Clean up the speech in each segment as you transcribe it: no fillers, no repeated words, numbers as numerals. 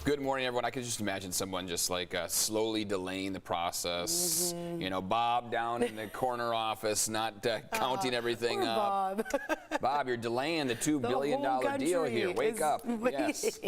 Good morning, everyone. I could just imagine someone just like slowly delaying the process. You know, Bob down in the corner office, not counting everything up. Bob. Bob, you're delaying the $2 billion deal here. Wake up. Yes.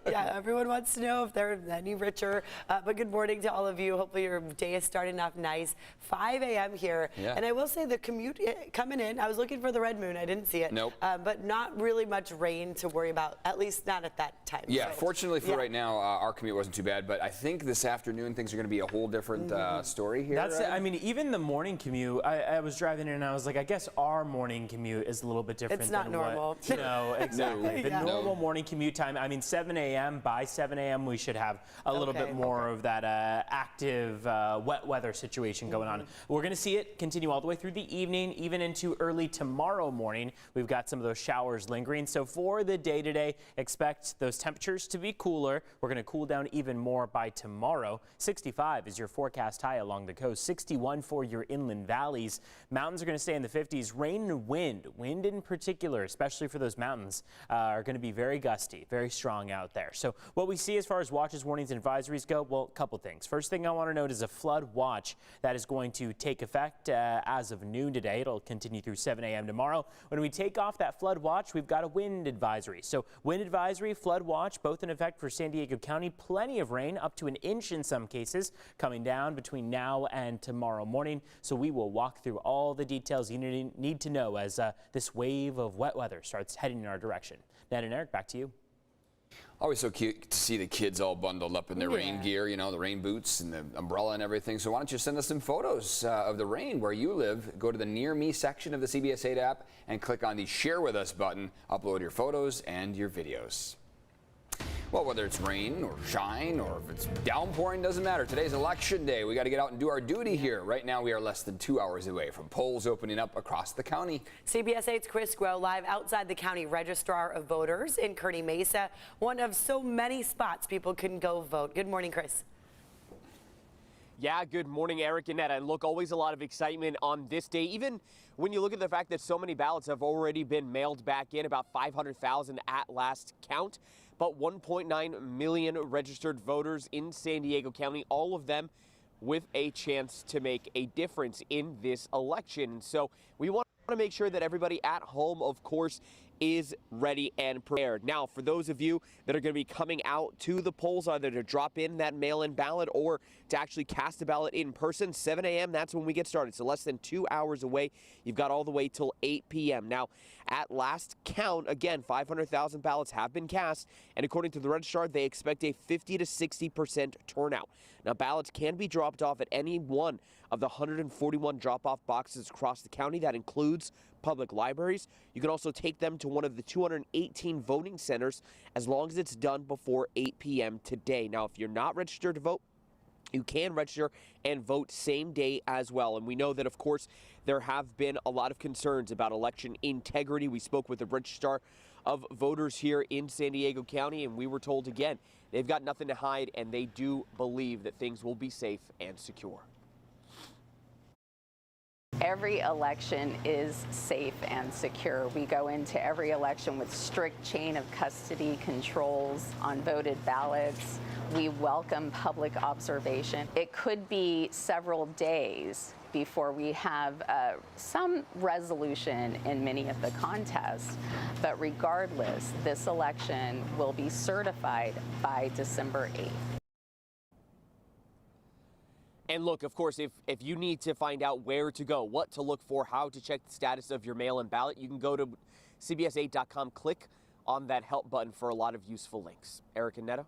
Yeah, everyone wants to know if they're any richer. But good morning to all of you. Hopefully your day is starting off nice. 5 a.m. here. Yeah. And I will say the commute coming in, I was looking for the red moon. I didn't see it. Nope. But not really much rain to worry about, at least not at that time. Yeah, so, fortunately for right now, our commute wasn't too bad, but I think this afternoon things are going to be a whole different story here. That's it. I mean, even the morning commute, I was driving in and I was like, I guess our morning commute is a little bit different. It's not than normal. What, no, exactly. The normal morning commute time, I mean, 7 a.m. By 7 a.m. we should have a little bit more of that active wet weather situation going on. We're going to see it continue all the way through the evening, even into early tomorrow morning. We've got some of those showers lingering. So for the day today, expect those temperatures to be cooler. We're going to cool down even more by tomorrow. 65 is your forecast high along the coast. 61 for your inland valleys. Mountains are going to stay in the 50s. Rain and wind in particular, especially for those mountains, are going to be very gusty, very strong out there. So what we see as far as watches, warnings, and advisories go, well, a couple things. First thing I want to note is a flood watch that is going to take effect as of noon today. It'll continue through 7 a.m. tomorrow. When we take off that flood watch, we've got a wind advisory. So wind advisory, flood watch, both in effect for San Diego County. Plenty of rain, up to an inch in some cases, coming down between now and tomorrow morning. So we will walk through all the details you need to know as this wave of wet weather starts heading in our direction. Ned and Eric, back to you. Always so cute to see the kids all bundled up in their rain gear, you know, the rain boots and the umbrella and everything. So why don't you send us some photos of the rain where you live. Go to the Near Me section of the CBS 8 app and click on the Share With Us button. Upload your photos and your videos. Well, whether it's rain or shine or if it's downpouring, doesn't matter. Today's election day. We got to get out and do our duty here. Right now, we are less than 2 hours away from polls opening up across the county. CBS 8's Chris Grow live outside the county registrar of voters in Kearney Mesa, one of so many spots people can go vote. Good morning, Chris. Yeah, good morning, Eric and Ned. And look, always a lot of excitement on this day, even when you look at the fact that so many ballots have already been mailed back in, about 500,000 at last count, but 1.9 million registered voters in San Diego County, all of them with a chance to make a difference in this election. So we want to make sure that everybody at home, of course, is ready and prepared. Now, for those of you that are going to be coming out to the polls, either to drop in that mail-in ballot or to actually cast a ballot in person, 7 a.m., that's when we get started. So less than 2 hours away. You've got all the way till 8 p.m. Now, at last count, again, 500,000 ballots have been cast, and according to the registrar, they expect a 50 to 60% turnout. Now, ballots can be dropped off at any one of the 141 drop-off boxes across the county. That includes public libraries. You can also take them to one of the 218 voting centers as long as it's done before 8 p.m. today. Now, if you're not registered to vote, you can register and vote same day as well. And we know that, of course, there have been a lot of concerns about election integrity. We spoke with the registrar of voters here in San Diego County, and we were told again, they've got nothing to hide, and they do believe that things will be safe and secure. Every election is safe and secure. We go into every election with strict chain of custody controls on voted ballots. We welcome public observation. It could be several days before we have some resolution in many of the contests, but regardless, this election will be certified by December 8th. And look, of course, if you need to find out where to go, what to look for, how to check the status of your mail-in ballot, you can go to CBS8.com, click on that help button for a lot of useful links. Eric and Netta.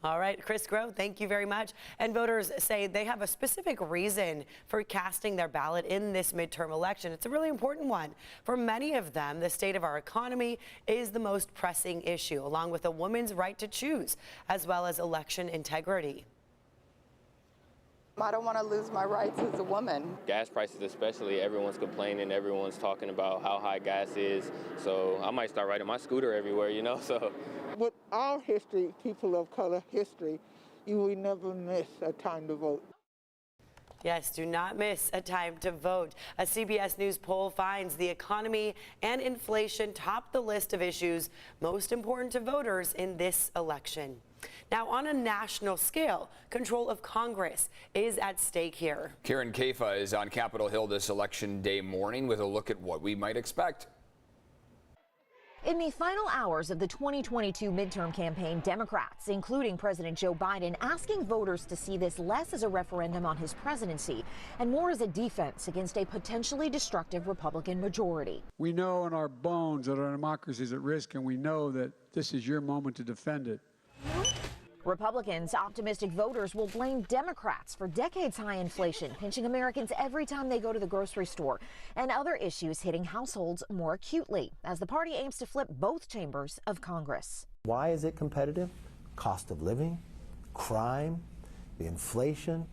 All right, Chris Grow, thank you very much. And voters say they have a specific reason for casting their ballot in this midterm election. It's a really important one. For many of them, the state of our economy is the most pressing issue, along with a woman's right to choose, as well as election integrity. I don't want to lose my rights as a woman. Gas prices especially, everyone's complaining, everyone's talking about how high gas is. So I might start riding my scooter everywhere, you know, so. With our history, people of color history, you will never miss a time to vote. Yes, do not miss a time to vote. A CBS News poll finds the economy and inflation top the list of issues most important to voters in this election. Now, on a national scale, control of Congress is at stake here. Karen Kafa is on Capitol Hill this Election Day morning with a look at what we might expect. In the final hours of the 2022 midterm campaign, Democrats, including President Joe Biden, asking voters to see this less as a referendum on his presidency and more as a defense against a potentially destructive Republican majority. We know in our bones that our democracy is at risk, and we know that this is your moment to defend it. Republicans, optimistic voters will blame Democrats for decades-high inflation, pinching Americans every time they go to the grocery store, and other issues hitting households more acutely as the party aims to flip both chambers of Congress. Why is it competitive? Cost of living, crime, the inflation,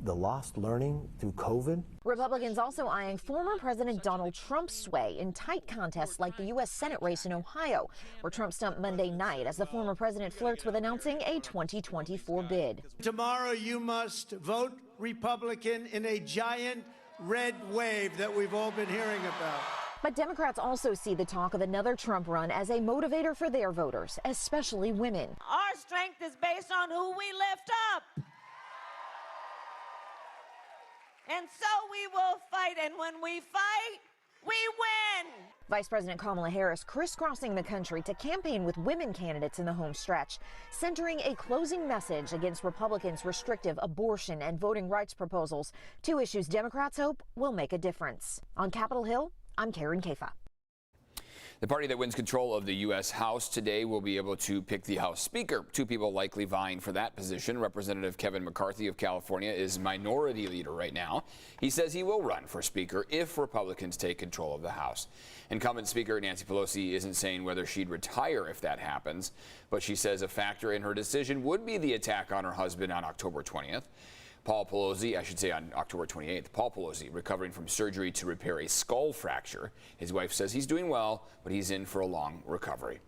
the lost learning through COVID. Republicans also eyeing former President Donald Trump's sway in tight contests like the U.S. Senate race in Ohio, where Trump stumped Monday night as the former president flirts with announcing a 2024 bid. Tomorrow you must vote Republican in a giant red wave that we've all been hearing about. But Democrats also see the talk of another Trump run as a motivator for their voters, especially women. Our strength is based on who we lift up. And so we will fight, and when we fight, we win. Vice President Kamala Harris crisscrossing the country to campaign with women candidates in the home stretch, centering a closing message against Republicans' restrictive abortion and voting rights proposals, two issues Democrats hope will make a difference. On Capitol Hill, I'm Karen Kafa. The party that wins control of the U.S. House today will be able to pick the House Speaker. Two people likely vying for that position. Representative Kevin McCarthy of California is minority leader right now. He says he will run for Speaker if Republicans take control of the House. Incumbent Speaker Nancy Pelosi isn't saying whether she'd retire if that happens, but she says a factor in her decision would be the attack on her husband on October 20th. Paul Pelosi, I should say on October 28th, Paul Pelosi recovering from surgery to repair a skull fracture. His wife says he's doing well, but he's in for a long recovery.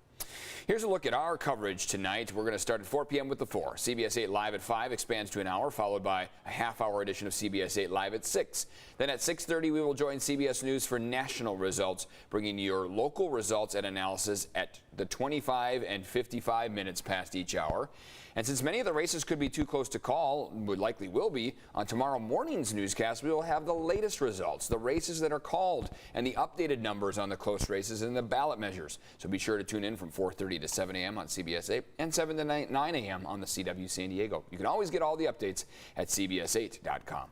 Here's a look at our coverage tonight. We're going to start at 4 p.m. with the 4. CBS 8 Live at 5 expands to an hour, followed by a half-hour edition of CBS 8 Live at 6. Then at 6:30, we will join CBS News for national results, bringing your local results and analysis at the 25 and 55 minutes past each hour. And since many of the races could be too close to call, likely will be, on tomorrow morning's newscast, we will have the latest results, the races that are called, and the updated numbers on the close races and the ballot measures. So be sure to tune in from 4:30 to 7 a.m. on CBS 8 and 7 to 9 a.m. on the CW San Diego. You can always get all the updates at CBS8.com.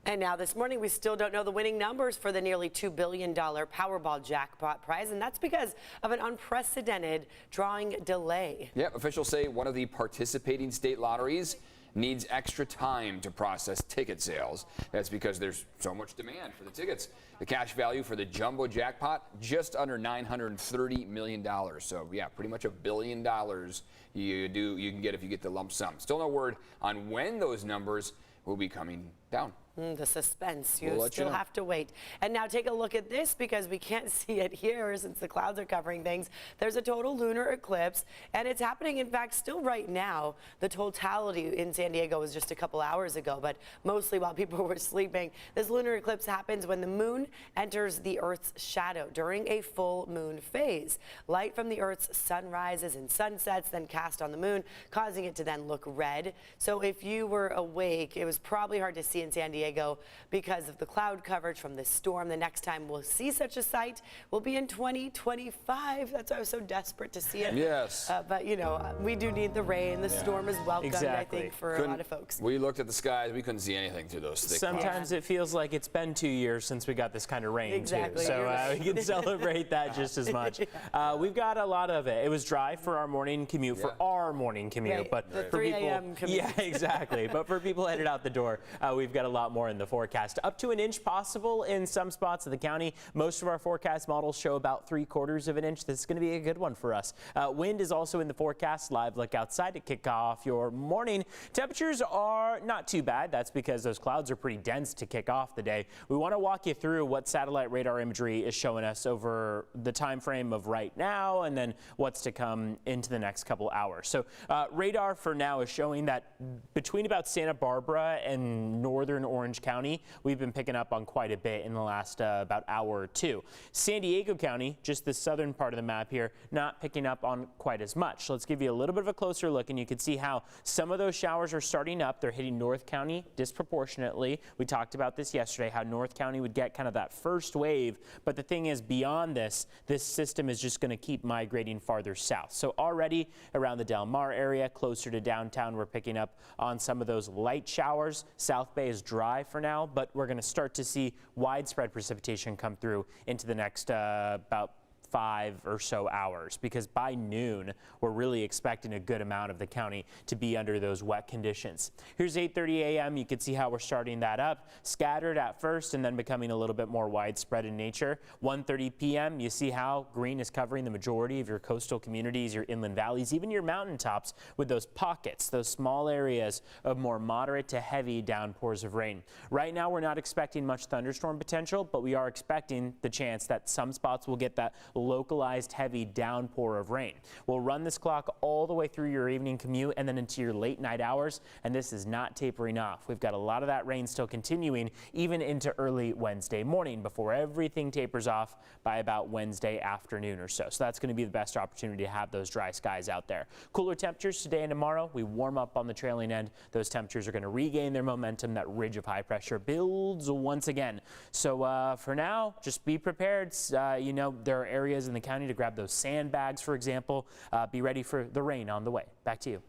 And now this morning, we still don't know the winning numbers for the nearly $2 billion Powerball jackpot prize, and that's because of an unprecedented drawing delay. Yep, officials say one of the participating state lotteries needs extra time to process ticket sales. That's because there's so much demand for the tickets. The cash value for the jumbo jackpot, just under $930 million. So yeah, pretty much $1 billion you can get if you get the lump sum. Still no word on when those numbers will be coming down. The suspense. You still have to wait. And now take a look at this because we can't see it here since the clouds are covering things. There's a total lunar eclipse, and it's happening, in fact, still right now. The totality in San Diego was just a couple hours ago, but mostly while people were sleeping. This lunar eclipse happens when the moon enters the Earth's shadow during a full moon phase. Light from the Earth's sunrises and sunsets then cast on the moon, causing it to then look red. So if you were awake, it was probably hard to see in San Diego because of the cloud coverage from this storm. The next time we'll see such a sight will be in 2025. That's why I was so desperate to see it. Yes. But, you know, we do need the rain. The storm is welcomed, I think, for a lot of folks. We looked at the skies. We couldn't see anything through those thick clouds. Sometimes it feels like it's been 2 years since we got this kind of rain, too. Exactly. So we can celebrate that just as much. We've got a lot of it. It was dry for our morning commute, for our morning commute. Right. But The for 3 people, a.m. commute. Yeah, exactly. But for people headed out the door, we've got a lot more in the forecast. Up to an inch possible in some spots of the county. Most of our forecast models show about 3/4 of an inch. This is going to be a good one for us. Wind is also in the forecast. Live look outside to kick off your morning. Temperatures are not too bad. That's because those clouds are pretty dense to kick off the day. We want to walk you through what satellite radar imagery is showing us over the time frame of right now and then what's to come into the next couple hours. So radar for now is showing that between about Santa Barbara and northern Orange Orange County, we've been picking up on quite a bit in the last about hour or two. San Diego County, just the southern part of the map here, not picking up on quite as much. So let's give you a little bit of a closer look, and you can see how some of those showers are starting up. They're hitting North County disproportionately. We talked about this yesterday, how North County would get kind of that first wave. But the thing is, beyond this system is just going to keep migrating farther south. So already around the Del Mar area, closer to downtown, we're picking up on some of those light showers. South Bay is dry for now, but we're going to start to see widespread precipitation come through into the next about 5 or so hours, because by noon we're really expecting a good amount of the county to be under those wet conditions. Here's 8:30 a.m. You can see how we're starting that up, scattered at first and then becoming a little bit more widespread in nature. 1:30 p.m. you see how green is covering the majority of your coastal communities, your inland valleys, even your mountaintops, with those pockets, those small areas of more moderate to heavy downpours of rain. Right now we're not expecting much thunderstorm potential, but we are expecting the chance that some spots will get that localized heavy downpour of rain. We'll run this clock all the way through your evening commute and then into your late night hours, and this is not tapering off. We've got a lot of that rain still continuing even into early Wednesday morning before everything tapers off by about Wednesday afternoon or so. So that's going to be the best opportunity to have those dry skies out there. Cooler temperatures today and tomorrow. We warm up on the trailing end. Those temperatures are going to regain their momentum. That ridge of high pressure builds once again. So for now, just be prepared. You know, there are areas in the county to grab those sandbags, for example. Be ready for the rain on the way. Back to you.